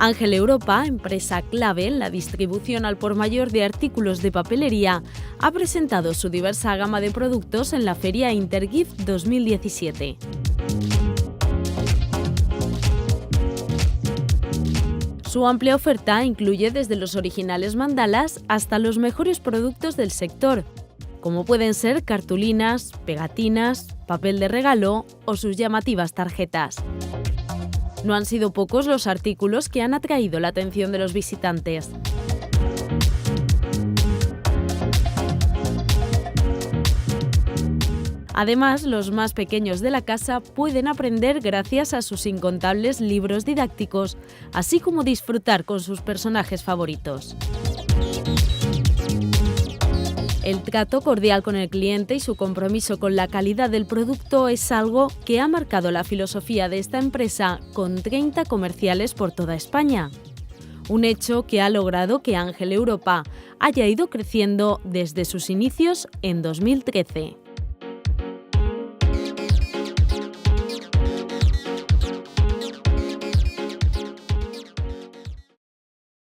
Ángel Europa, empresa clave en la distribución al por mayor de artículos de papelería, ha presentado su diversa gama de productos en la Feria Intergift 2017. Su amplia oferta incluye desde los originales mandalas hasta los mejores productos del sector, como pueden ser cartulinas, pegatinas, papel de regalo o sus llamativas tarjetas. No han sido pocos los artículos que han atraído la atención de los visitantes. Además, los más pequeños de la casa pueden aprender gracias a sus incontables libros didácticos, así como disfrutar con sus personajes favoritos. El trato cordial con el cliente y su compromiso con la calidad del producto es algo que ha marcado la filosofía de esta empresa con 30 comerciales por toda España. Un hecho que ha logrado que Ángel Europa haya ido creciendo desde sus inicios en 2013.